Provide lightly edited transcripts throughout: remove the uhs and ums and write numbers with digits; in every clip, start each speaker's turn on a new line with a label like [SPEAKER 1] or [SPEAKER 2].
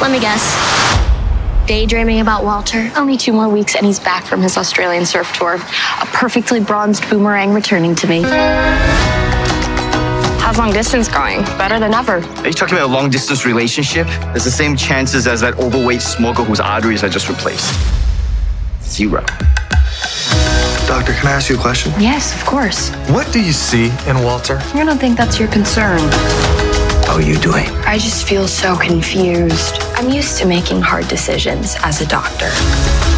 [SPEAKER 1] Let me guess. Daydreaming about Walter. Only 2 more weeks and he's back from his Australian surf tour. A perfectly bronzed boomerang returning to me. How's long distance going? Better than ever.
[SPEAKER 2] Are you talking about a long distance relationship? There's the same chances as that overweight smoker whose arteries I just replaced. 0.
[SPEAKER 3] Doctor, can I ask you a question?
[SPEAKER 1] Yes, of course.
[SPEAKER 3] What do you see in Walter?
[SPEAKER 1] I don't think that's your concern.
[SPEAKER 3] How are you doing?
[SPEAKER 1] I just feel so confused. I'm used to making hard decisions as a doctor.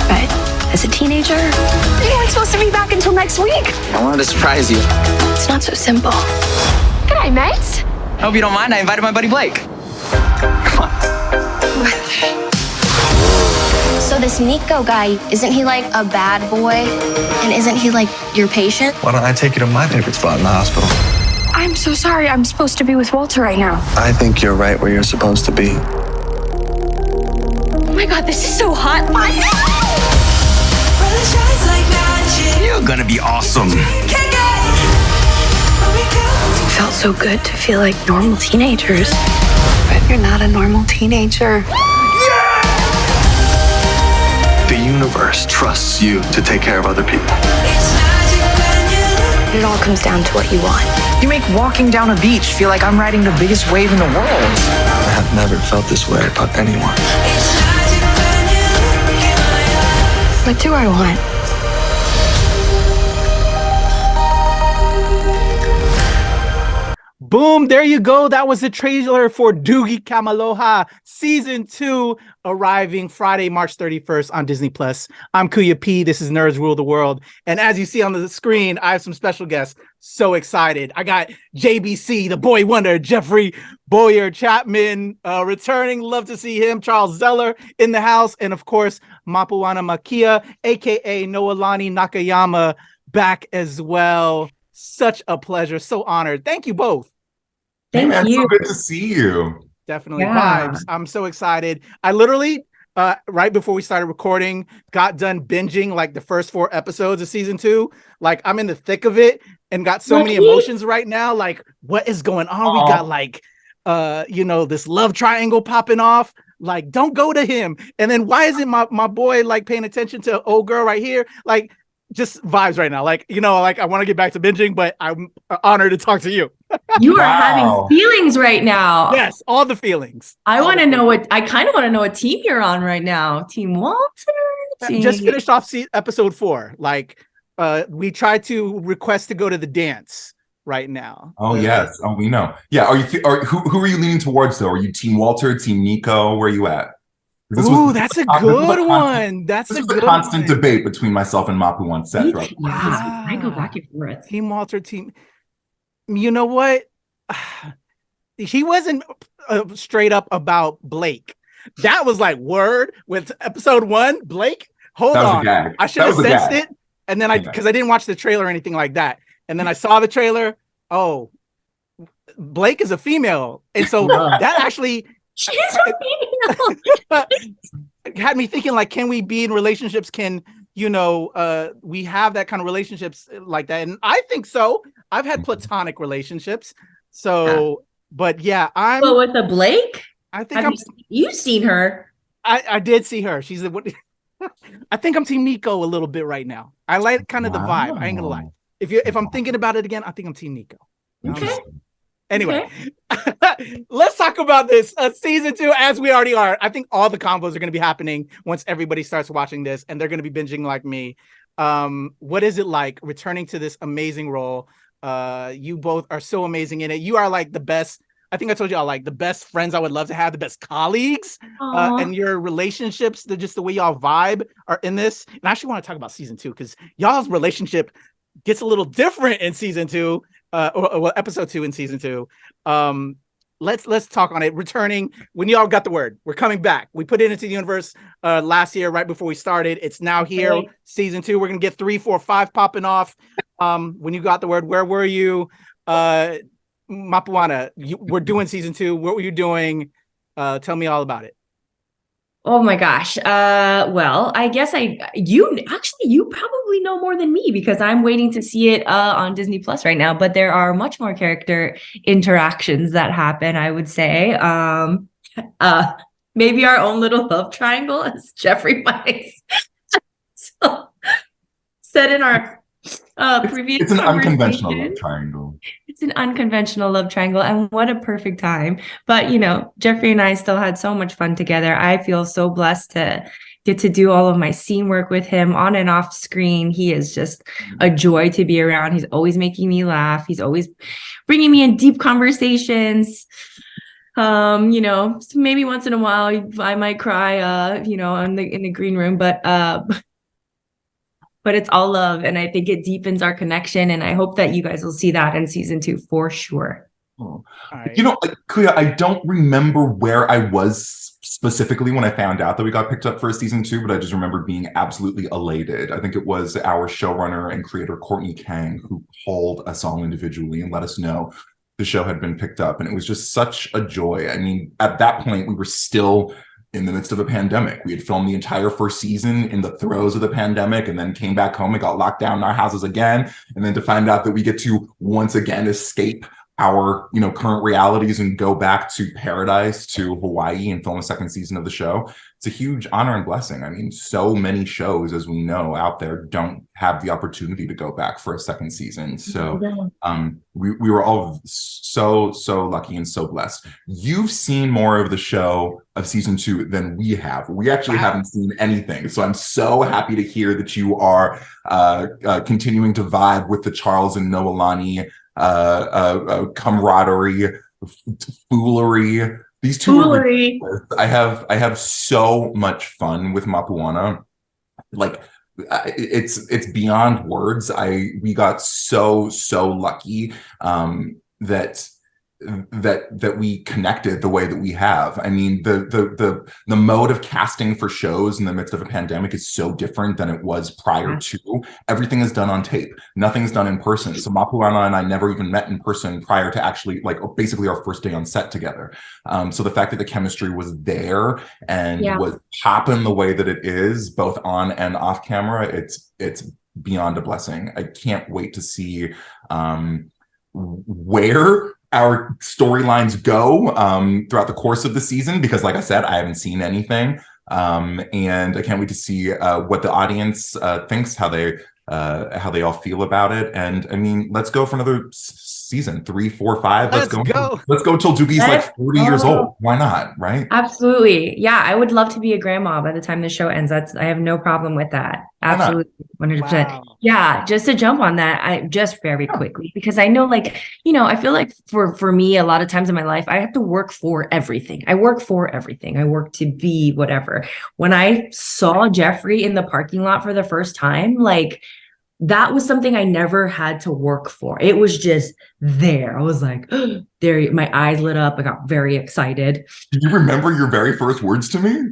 [SPEAKER 1] But as a teenager, you weren't supposed to be back until next week.
[SPEAKER 2] I wanted to surprise you.
[SPEAKER 1] It's not so simple. G'day, mates.
[SPEAKER 2] Hope you don't mind. I invited my buddy Blake. Come on.
[SPEAKER 1] So this Nico guy, isn't he like a bad boy? And isn't he like your patient?
[SPEAKER 3] Why don't I take you to my favorite spot in the hospital?
[SPEAKER 1] I'm so sorry. I'm supposed to be with Walter right now.
[SPEAKER 3] I think you're right where you're supposed to be.
[SPEAKER 1] Oh my God, this is so hot.
[SPEAKER 2] You're gonna be awesome.
[SPEAKER 1] It felt so good to feel like normal teenagers. But you're not a normal teenager.
[SPEAKER 3] The universe trusts you to take care of other people.
[SPEAKER 1] It all comes down to what you want.
[SPEAKER 4] You make walking down a beach feel like I'm riding the biggest wave in the world.
[SPEAKER 3] I have never felt this way about anyone.
[SPEAKER 1] What do I want?
[SPEAKER 5] Boom, there you go. That was the trailer for Doogie Kameāloha Season 2, arriving Friday, March 31st on Disney+. I'm Kuya P. This is Nerds Rule the World. And as you see on the screen, I have some special guests. So excited. I got JBC, the boy wonder, Jeffrey Bowyer-Chapman returning. Love to see him. Charles Zeller in the house. And of course, Mapuana Makia, a.k.a. Noelani Nakayama, back as well. Such a pleasure. So honored. Thank you both.
[SPEAKER 6] Thank you. So good to see you.
[SPEAKER 5] Definitely vibes. I'm so excited. I literally, right before we started recording, got done binging like the first 4 episodes of season 2. Like I'm in the thick of it and got so many emotions right now. Like what is going on? We got like, this love triangle popping off. Like don't go to him. And then why isn't my boy like paying attention to old girl right here? Like just vibes right now. Like, I want to get back to binging, but I'm honored to talk to you.
[SPEAKER 7] You are having feelings right now.
[SPEAKER 5] Yes, all the feelings.
[SPEAKER 7] I kind of want to know what team you're on right now. Team Walter?
[SPEAKER 5] Just finished off episode 4. Like, we tried to request to go to the dance right now.
[SPEAKER 6] Oh, yes. Oh, we know. Yeah. Who are you leaning towards, though? Are you Team Walter, Team Nico? Where are you at?
[SPEAKER 5] Ooh, that's a good one. That's a good
[SPEAKER 6] constant debate between myself and Mapu on set.
[SPEAKER 7] Wow. I go back and forth.
[SPEAKER 5] Team Walter, team. You know what? He wasn't straight up about Blake. That was like word with episode 1. Blake, hold on. I should have sensed it. And then because I didn't watch the trailer or anything like that. And then I saw the trailer. Oh, Blake is a female. And so that actually.
[SPEAKER 7] She's a female.
[SPEAKER 5] Had me thinking, like, can we be in relationships? Can, we have that kind of relationships like that? And I think so. I've had platonic relationships. So, but yeah,
[SPEAKER 7] Well, with the Blake?
[SPEAKER 5] I think
[SPEAKER 7] you've seen her.
[SPEAKER 5] I did see her. She's I think I'm Team Nico a little bit right now. I like kind of the vibe. I ain't gonna lie. If I'm thinking about it again, I think I'm Team Nico.
[SPEAKER 7] Okay.
[SPEAKER 5] Anyway, let's talk about this season 2 as we already are. I think all the combos are going to be happening once everybody starts watching this, and they're going to be binging like me. What is it like returning to this amazing role? You both are so amazing in it. You are like the best. I think I told you all like the best friends I would love to have, the best colleagues, and your relationships. Just the way y'all vibe are in this. And I actually want to talk about season 2 because y'all's relationship gets a little different in season 2. Or episode 2 in season 2. Let's talk on it. Returning when y'all got the word. We're coming back. We put it into the universe last year, right before we started. It's now here. Season 2. We're gonna get 3, 4, 5 popping off. When you got the word, where were you? Mapuana, we're doing season 2. What were you doing? Tell me all about it.
[SPEAKER 7] Oh my gosh. Well, I guess you probably know more than me because I'm waiting to see it on Disney Plus right now, but there are much more character interactions that happen, I would say. maybe our own little love triangle, as Jeffrey might so, said in our previous
[SPEAKER 6] It's an unconventional
[SPEAKER 7] conversation.
[SPEAKER 6] love triangle.
[SPEAKER 7] It's an unconventional love triangle, and what a perfect time. But, you know, Jeffrey and I still had so much fun together. I feel so blessed to get to do all of my scene work with him on and off screen. He is just a joy to be around. He's always making me laugh. He's always bringing me in deep conversations. You know, so maybe once in a while I might cry, you know, in the green room, but it's all love, and I think it deepens our connection, and I hope that you guys will see that in season 2 for sure.
[SPEAKER 6] Oh. Right. You know, Kuya, I don't remember where I was specifically when I found out that we got picked up for season 2, but I just remember being absolutely elated. I think it was our showrunner and creator, Courtney Kang, who called us all individually and let us know the show had been picked up. And it was just such a joy. I mean, at that point, we were still in the midst of a pandemic. We had filmed the entire first season in the throes of the pandemic, and then came back home and got locked down in our houses again. And then to find out that we get to once again escape our, you know, current realities and go back to paradise, to Hawaii, and film a second season of the show. It's a huge honor and blessing. I mean, so many shows, as we know, out there don't have the opportunity to go back for a second season. So we were all so lucky and so blessed. You've seen more of the show of season 2 than we have. We actually haven't seen anything. So I'm so happy to hear that you are continuing to vibe with the Charles and Noelani camaraderie, foolery. These two
[SPEAKER 7] foolery.
[SPEAKER 6] I have so much fun with Mapuana. Like, it's beyond words. We got so lucky that we connected the way that we have. I mean, the mode of casting for shows in the midst of a pandemic is so different than it was prior to. Everything is done on tape. Nothing's done in person. So Mapuana and I never even met in person prior to actually, like, basically our first day on set together. So the fact that the chemistry was there and was popping the way that it is, both on and off camera, it's beyond a blessing. I can't wait to see where our storylines go throughout the course of the season, because like I said, I haven't seen anything, and I can't wait to see what the audience thinks, how they all feel about it. And I mean, let's go for another season, 3, 4, 5. Let's go till Doogie's like 40 years old. Why not? Right?
[SPEAKER 7] Absolutely. Yeah, I would love to be a grandma by the time the show ends. I have no problem with that. Absolutely. 100%. Wow. Yeah, just to jump on that, I just very quickly, because I know, like, you know, I feel like for me, a lot of times in my life, I have to work for everything. I work to be whatever. When I saw Jeffrey in the parking lot for the first time, like, that was something I never had to work for. It was just there. I was like, there, my eyes lit up. I got very excited.
[SPEAKER 6] Do you remember your very first words to me?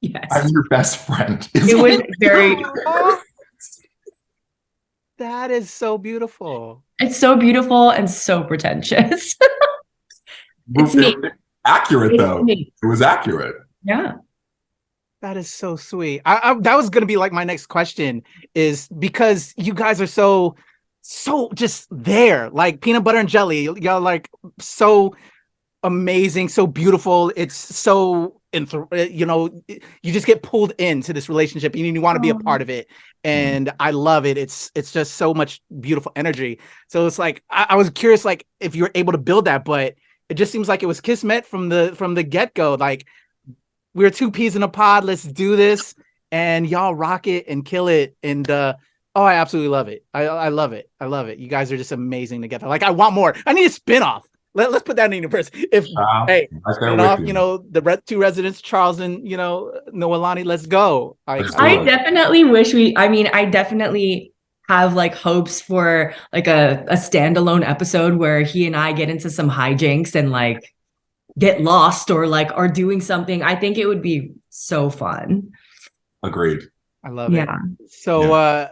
[SPEAKER 7] Yes.
[SPEAKER 6] I'm your best friend.
[SPEAKER 7] It was very...
[SPEAKER 5] That is so beautiful.
[SPEAKER 7] It's so beautiful and so pretentious. It's me.
[SPEAKER 6] Accurate, though. It was accurate.
[SPEAKER 7] Yeah.
[SPEAKER 5] That is so sweet. That was going to be like my next question, is because you guys are so just there, like peanut butter and jelly. Y'all like so amazing, so beautiful. It's so, you know, you just get pulled into this relationship and you want to be a part of it. And I love it. It's just so much beautiful energy. So it's like, I was curious, like, if you were able to build that, but it just seems like it was kismet from the get-go. Like, we're 2 peas in a pod. Let's do this, and y'all rock it and kill it. And I absolutely love it. I love it. I love it. You guys are just amazing together. Like, I want more. I need a spinoff. Let's put that in the universe. If spinoff, you know, the 2 residents, Charles and, you know, Noelani. Let's go. I
[SPEAKER 7] definitely wish I definitely have like hopes for like a standalone episode where he and I get into some hijinks and like get lost or like are doing something. I think it would be so fun.
[SPEAKER 6] Agreed.
[SPEAKER 5] I love it. So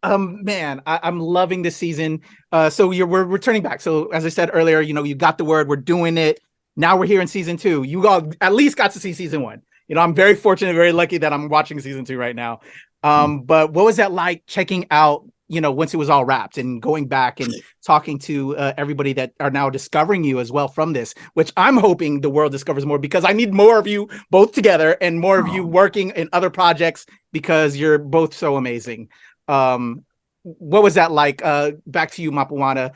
[SPEAKER 5] man, I'm loving this season. So we're returning back. So as I said earlier, you know, you got the word, we're doing it. Now we're here in season 2. You all at least got to see season 1. You know, I'm very fortunate, very lucky that I'm watching season 2 right now. But what was that like checking out once it was all wrapped, and going back and talking to everybody that are now discovering you as well from this, which I'm hoping the world discovers more, because I need more of you both together and more of you working in other projects, because you're both so amazing. What was that like? Back to you, Mapuana,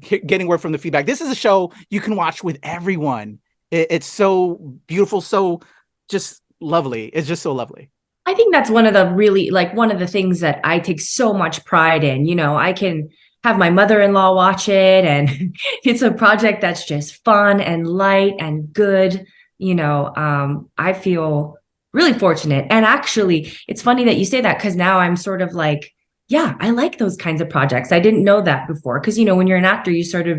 [SPEAKER 5] getting word from the feedback. This is a show you can watch with everyone. It's so beautiful, so just lovely. It's just so lovely.
[SPEAKER 7] I think that's one of the things that I take so much pride in. I can have my mother-in-law watch it, and it's a project that's just fun and light and good. I feel really fortunate. And actually, it's funny that you say that, because now I'm sort of like, yeah, I like those kinds of projects. I didn't know that before, because, when you're an actor, you sort of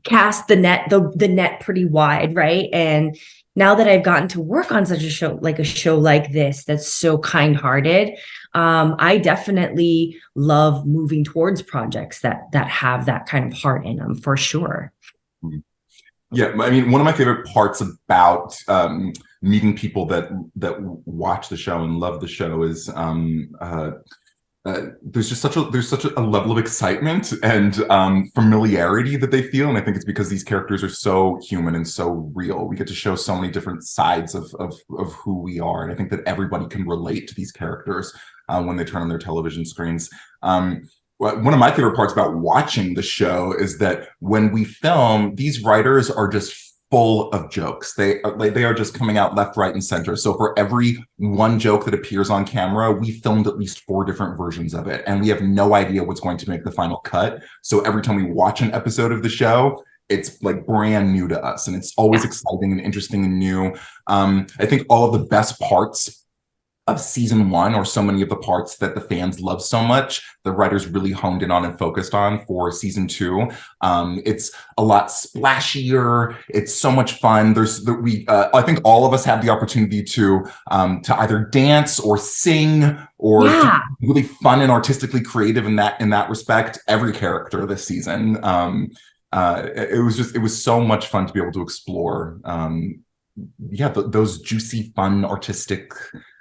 [SPEAKER 7] cast the net pretty wide, right? And now that I've gotten to work on such a show like this, that's so kind-hearted, I definitely love moving towards projects that have that kind of heart in them, for sure.
[SPEAKER 6] Yeah, I mean, one of my favorite parts about meeting people that watch the show and love the show is there's such a level of excitement and familiarity that they feel, and I think it's because these characters are so human and so real. We get to show so many different sides of who we are, and I think that everybody can relate to these characters when they turn on their television screens. One of my favorite parts about watching the show is that when we film, these writers are just full of jokes. They are just coming out left, right, and center. So for every one joke that appears on camera, we filmed at least 4 different versions of it, and we have no idea what's going to make the final cut. So every time we watch an episode of the show, it's like brand new to us, and it's always exciting and interesting and new. I think all of the best parts of season 1, or so many of the parts that the fans love so much, the writers really honed in on and focused on for season 2. It's a lot splashier. It's so much fun. I think all of us have the opportunity to either dance or sing or do really fun and artistically creative in that respect. Every character this season. It was so much fun to be able to explore. Those juicy, fun, artistic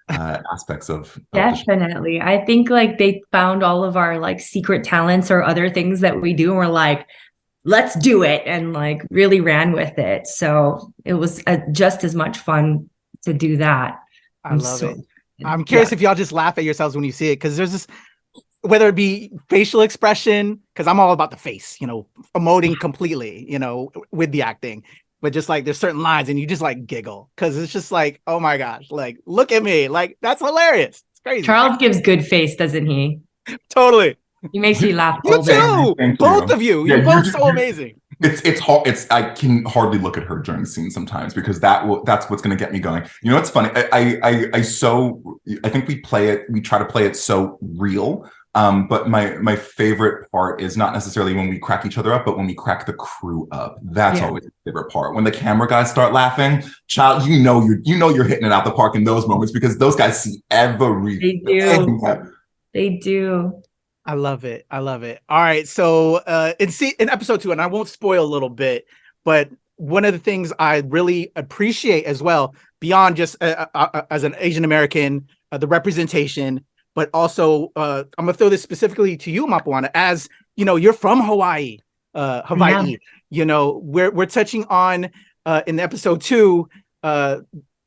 [SPEAKER 6] aspects of
[SPEAKER 7] definitely. I think they found all of our secret talents or other things that we do, and we're like, let's do it, and really ran with it. So it was just as much fun to do that.
[SPEAKER 5] I love it. I'm curious if y'all just laugh at yourselves when you see it, because there's this, whether it be facial expression, because I'm all about the face, emoting completely, with the acting. But just there's certain lines and you just giggle, because it's just oh my gosh, look at me, that's hilarious. It's crazy.
[SPEAKER 7] Charles gives good face, doesn't he?
[SPEAKER 5] Totally.
[SPEAKER 7] He makes me laugh.
[SPEAKER 5] You too. Both of you. You're both so amazing.
[SPEAKER 6] It's hard. I can hardly look at her during the scene sometimes, because that's what's going to get me going. It's funny. I think we try to play it so real. But my favorite part is not necessarily when we crack each other up, but when we crack the crew up. That's always my favorite part. When the camera guys start laughing, child, you're hitting it out the park in those moments, because those guys see everything.
[SPEAKER 7] They do.
[SPEAKER 5] I love it. All right. So in episode 2, and I won't spoil a little bit, but one of the things I really appreciate as well, beyond just as an Asian American, the representation, but also I'm gonna throw this specifically to you, Mapuana, as you're from Hawaii. We're touching on in episode 2,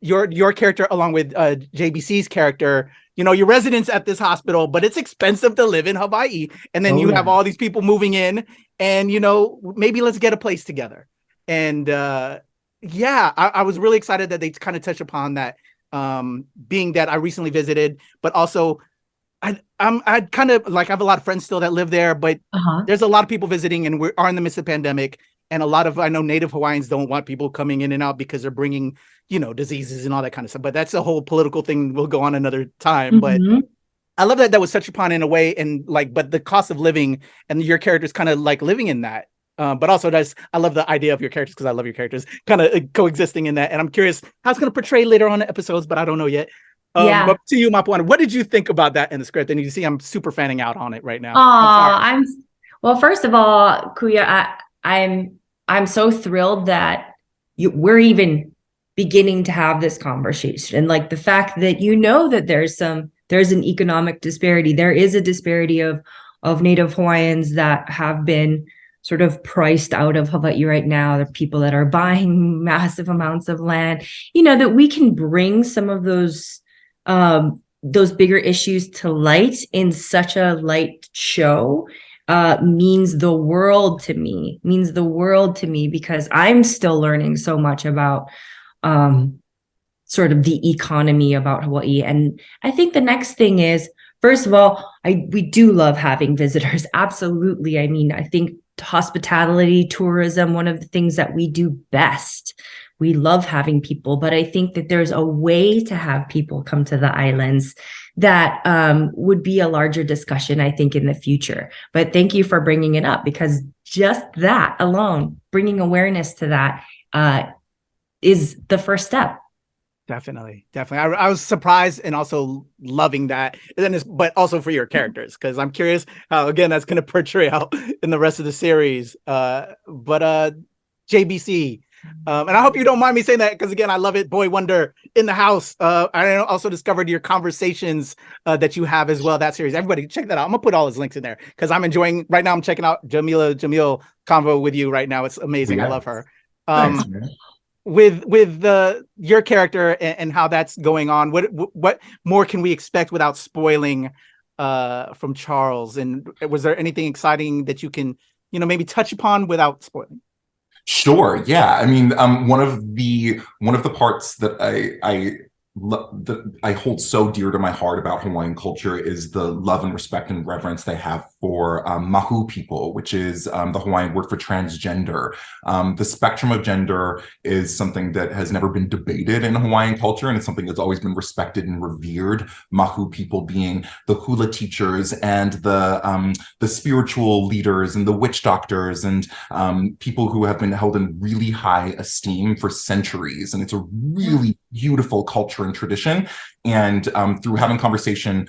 [SPEAKER 5] your character along with JBC's character. Your residence at this hospital, but it's expensive to live in Hawaii, and then you have all these people moving in, and maybe let's get a place together. And I was really excited that they kind of touch upon that, being that I recently visited, but also I kind of I have a lot of friends still that live there, but there's a lot of people visiting, and we are in the midst of the pandemic, and a lot of Native Hawaiians don't want people coming in and out because they're bringing diseases and all that kind of stuff. But that's a whole political thing. We'll go on another time. But I love that was touched upon in a way, and but the cost of living, and your characters kind of living in that. But also I love the idea of your characters, because I love your characters kind of coexisting in that. And I'm curious how it's going to portray later on in episodes, but I don't know yet. But to you, Mapuana, what did you think about that in the script? And you see, I'm super fanning out on it right now.
[SPEAKER 7] Well, first of all, Kuya, I'm so thrilled that we're even beginning to have this conversation. And the fact that that there's an economic disparity. There is a disparity of of Native Hawaiians that have been sort of priced out of Hawaii right now. The people that are buying massive amounts of land, that we can bring some of those bigger issues to light in such a light show means the world to me, because I'm still learning so much about sort of the economy about Hawaii. And I think the next thing is, first of all, we do love having visitors. Absolutely. I mean, I think hospitality, tourism, one of the things that we do best. We love having people, but I think that there's a way to have people come to the islands that would be a larger discussion, I think, in the future. But thank you for bringing it up, because just that alone, bringing awareness to that is the first step.
[SPEAKER 5] Definitely. I was surprised and also loving that. And then but also for your characters, because I'm curious how, again, that's going to portray out in the rest of the series. But JBC, and I hope you don't mind me saying that, because again, I love it. Boy Wonder in the house. I also discovered your conversations that you have as well, that series. Everybody check that out. I'm gonna put all his links in there, because I'm enjoying right now. I'm checking out Jamil convo with you right now. It's amazing. I love her.
[SPEAKER 6] Thanks, man.
[SPEAKER 5] With your character and how that's going on, what more can we expect without spoiling from Charles? And was there anything exciting that you can maybe touch upon without spoiling?
[SPEAKER 6] Sure. Yeah. I mean, one of the parts that I hold so dear to my heart about Hawaiian culture is the love and respect and reverence they have for mahu people, which is the Hawaiian word for transgender. The spectrum of gender is something that has never been debated in Hawaiian culture, and it's something that's always been respected and revered. Mahu people being the hula teachers and the spiritual leaders and the witch doctors and people who have been held in really high esteem for centuries. And it's a really beautiful culture and tradition. And through having conversation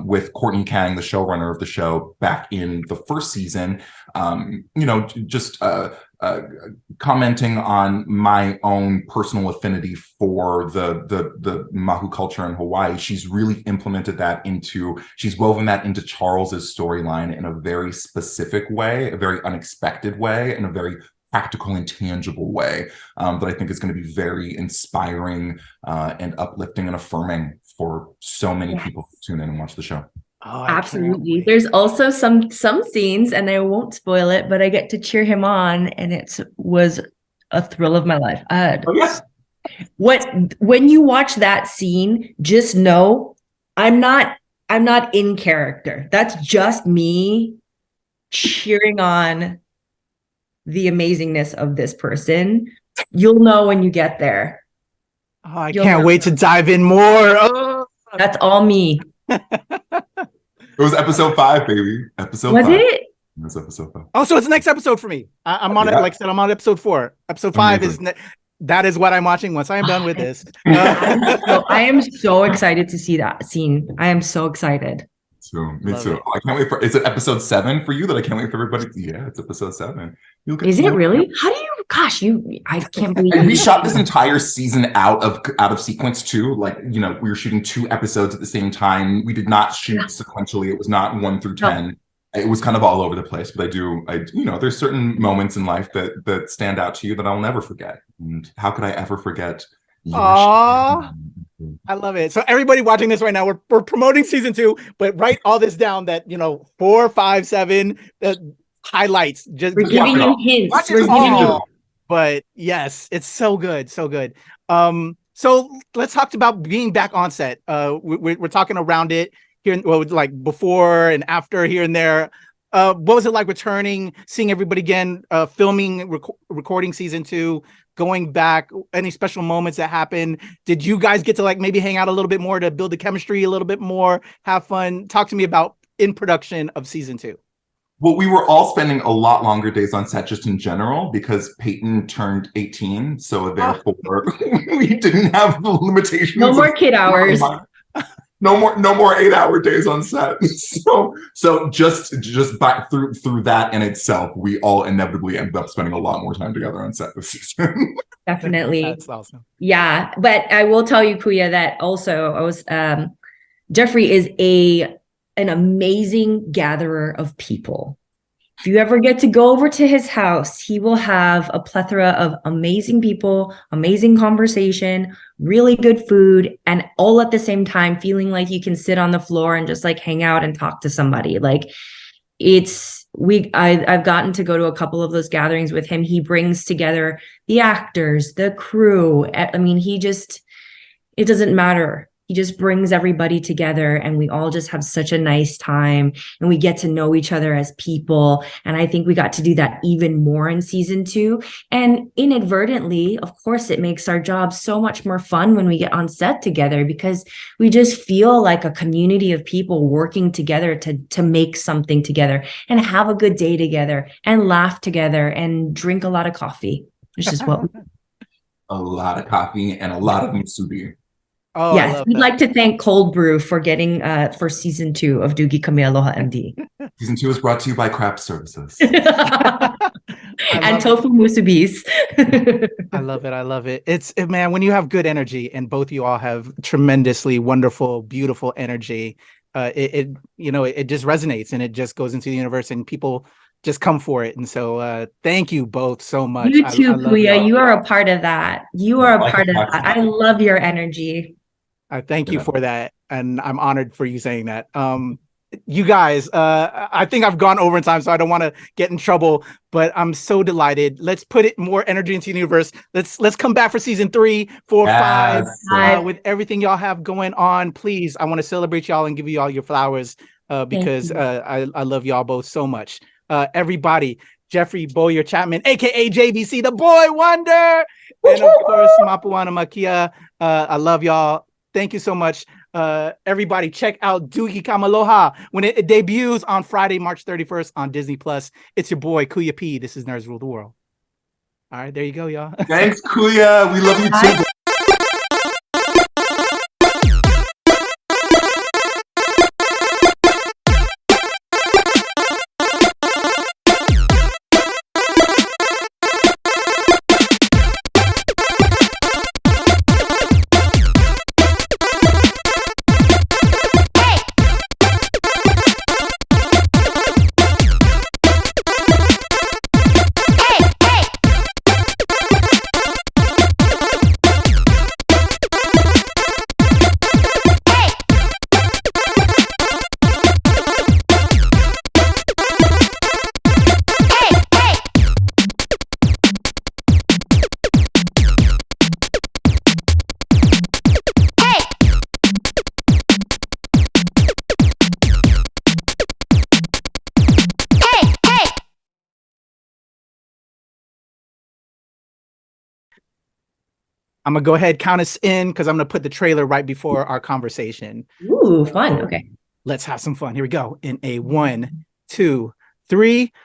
[SPEAKER 6] with Courtney Kang, the showrunner of the show, back in the first season, just commenting on my own personal affinity for the Mahu culture in Hawaii, she's really implemented that she's woven that into Charles's storyline in a very specific way, a very unexpected way, and a very practical and tangible way that I think is going to be very inspiring and uplifting and affirming for so many people who tune in and watch the show.
[SPEAKER 7] Oh, absolutely. There's also some scenes, and I won't spoil it, but I get to cheer him on, and it was a thrill of my life. When you watch that scene, just know I'm not in character. That's just me cheering on the amazingness of this person. You'll know when you get there.
[SPEAKER 5] Oh, I can't wait to dive in more. Oh.
[SPEAKER 7] That's all me.
[SPEAKER 6] It was episode 5, baby. Episode 5.
[SPEAKER 7] Was it?
[SPEAKER 6] It was episode 5.
[SPEAKER 5] Oh, so it's the next episode for me. I'm on it. Like I said, I'm on episode 4. Episode 5 is that is what I'm watching once I am done with this.
[SPEAKER 7] I am so excited to see that scene. I am so excited.
[SPEAKER 6] Me too. I can't wait for. Is it episode 7 for you? That I can't wait for everybody. Yeah, it's episode 7.
[SPEAKER 7] Is it really? How do you? Gosh, I can't believe.
[SPEAKER 6] And we shot this entire season out of sequence too. Like, we were shooting 2 episodes at the same time. We did not shoot sequentially. It was not 1 through 10. No. It was kind of all over the place. But there's certain moments in life that stand out to you that I'll never forget. And how could I ever forget?
[SPEAKER 5] Aww. I love it. So everybody watching this right now, we're promoting season 2, but write all this down that 4, 5, 7 highlights. Just
[SPEAKER 7] we're giving you hints.
[SPEAKER 5] We're giving you. But yes, it's so good, so good. So let's talk about being back on set. We're talking around it here, like before and after, here and there. What was it like returning, seeing everybody again, filming, recording season 2? Going back, any special moments that happened? Did you guys get to maybe hang out a little bit more to build the chemistry a little bit more, have fun? Talk to me about in production of season 2.
[SPEAKER 6] Well, we were all spending a lot longer days on set just in general because Peyton turned 18. So therefore we didn't have the limitations.
[SPEAKER 7] No more kid hours.
[SPEAKER 6] No more 8-hour days on set. So just back through that in itself, we all inevitably ended up spending a lot more time together on set this season.
[SPEAKER 7] Definitely.
[SPEAKER 5] That's awesome.
[SPEAKER 7] Yeah, but I will tell you, Kuya, that also I was Jeffrey is an amazing gatherer of people. If you ever get to go over to his house, he will have a plethora of amazing people, amazing conversation, really good food, and all at the same time feeling like you can sit on the floor and just like hang out and talk to somebody. Like I've gotten to go to a couple of those gatherings with him. He brings together the actors, the crew. I mean, it doesn't matter. He just brings everybody together and we all just have such a nice time and we get to know each other as people. And I think we got to do that even more in season 2. And inadvertently, of course, it makes our job so much more fun when we get on set together because we just feel like a community of people working together to make something together and have a good day together and laugh together and drink a lot of coffee. It's just what we do.
[SPEAKER 6] A lot of coffee and a lot of musubi.
[SPEAKER 5] Oh,
[SPEAKER 7] yes, we'd like to thank Cold Brew for getting for season 2 of Doogie Kameāloha MD.
[SPEAKER 6] Season 2 is brought to you by Craft Services.
[SPEAKER 7] And tofu musubis.
[SPEAKER 5] I love it. It's man, when you have good energy and both you all have tremendously wonderful, beautiful energy, it just resonates and it just goes into the universe and people just come for it. And so thank you both so much.
[SPEAKER 7] You too, Kuya. You are a part of that. You are a part of that. I love your energy.
[SPEAKER 5] I thank you for that. And I'm honored for you saying that. You guys, I think I've gone over in time, so I don't want to get in trouble, but I'm so delighted. Let's put it more energy into the universe. Let's come back for season 3, 4, 5, with everything y'all have going on. Please, I want to celebrate y'all and give you all your flowers because I love y'all both so much. Everybody, Jeffrey Bowyer-Chapman, aka JBC, the boy wonder, and of course Mapuana Makia. I love y'all. Thank you so much. Everybody, check out Doogie Kameāloha when it debuts on Friday, March 31st on Disney Plus. It's your boy Kuya P. This is Nerds Rule the World. All right, there you go, y'all.
[SPEAKER 6] Thanks, Kuya. We love you too.
[SPEAKER 5] I'm gonna go ahead, count us in, because I'm gonna put the trailer right before our conversation.
[SPEAKER 7] Ooh, fun. Okay.
[SPEAKER 5] Let's have some fun. Here we go. In a 1, 2, 3.